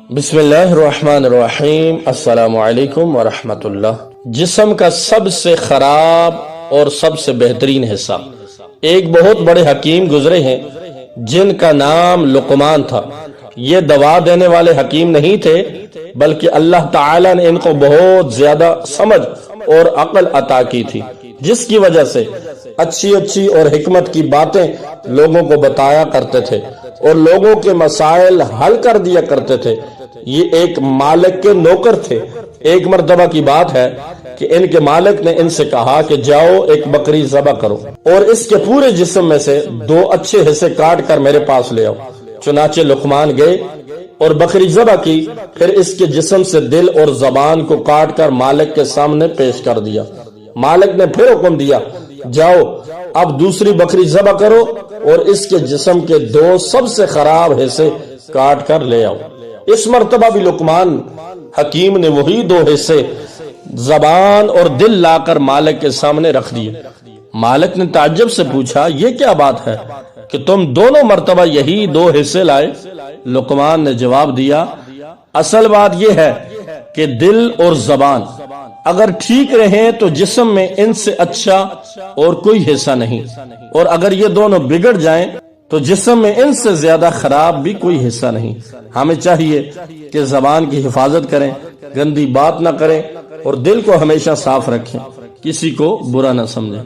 بسم اللہ الرحمن الرحیم، السلام علیکم ورحمۃ اللہ۔ جسم کا سب سے خراب اور سب سے بہترین حصہ، ایک بہت بڑے حکیم گزرے ہیں جن کا نام لقمان تھا۔ یہ دوا دینے والے حکیم نہیں تھے، بلکہ اللہ تعالی نے ان کو بہت زیادہ سمجھ اور عقل عطا کی تھی، جس کی وجہ سے اچھی اور حکمت کی باتیں لوگوں کو بتایا کرتے تھے اور لوگوں کے مسائل حل کر دیا کرتے تھے۔ یہ ایک مالک کے نوکر تھے۔ ایک مرتبہ کی بات ہے کہ ان کے مالک نے ان سے کہا کہ جاؤ ایک بکری ذبح کرو اور اس کے پورے جسم میں سے 2 اچھے حصے کاٹ کر میرے پاس لے آؤ۔ چنانچہ لقمان گئے اور بکری ذبح کی، پھر اس کے جسم سے دل اور زبان کو کاٹ کر مالک کے سامنے پیش کر دیا۔ مالک نے پھر حکم دیا، جاؤ اب دوسری بکری ذبح کرو اور اس کے جسم کے 2 سب سے خراب حصے کاٹ کر لے آؤ۔ اس مرتبہ بھی لقمان حکیم نے وہی 2 حصے زبان اور دل لا کر مالک کے سامنے رکھ دیے۔ مالک نے تعجب سے پوچھا، یہ کیا بات ہے کہ تم دونوں مرتبہ یہی 2 حصے لائے؟ لقمان نے جواب دیا، اصل بات یہ ہے کہ دل اور زبان اگر ٹھیک رہیں تو جسم میں ان سے اچھا اور کوئی حصہ نہیں، اور اگر یہ دونوں بگڑ جائیں تو جسم میں ان سے زیادہ خراب بھی کوئی حصہ نہیں۔ ہمیں چاہیے کہ زبان کی حفاظت کریں، گندی بات نہ کریں اور دل کو ہمیشہ صاف رکھیں، کسی کو برا نہ سمجھیں۔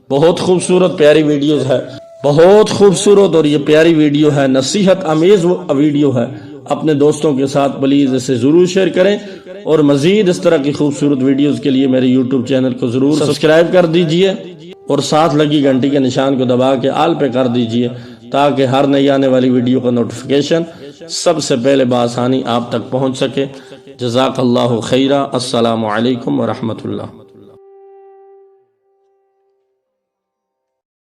بہت خوبصورت پیاری ویڈیوز ہے، بہت خوبصورت اور یہ پیاری ویڈیو ہے، نصیحت امیز ویڈیو ہے۔ اپنے دوستوں کے ساتھ پلیز اسے ضرور شیئر کریں اور مزید اس طرح کی خوبصورت ویڈیوز کے لیے میرے یوٹیوب چینل کو ضرور سبسکرائب کر دیجئے اور ساتھ لگی گھنٹی کے نشان کو دبا کے آل پہ کر دیجئے تاکہ ہر نئی آنے والی ویڈیو کا نوٹیفیکیشن سب سے پہلے بآسانی آپ تک پہنچ سکے۔ جزاک اللہ خیرہ۔ السلام علیکم ورحمۃ اللہ۔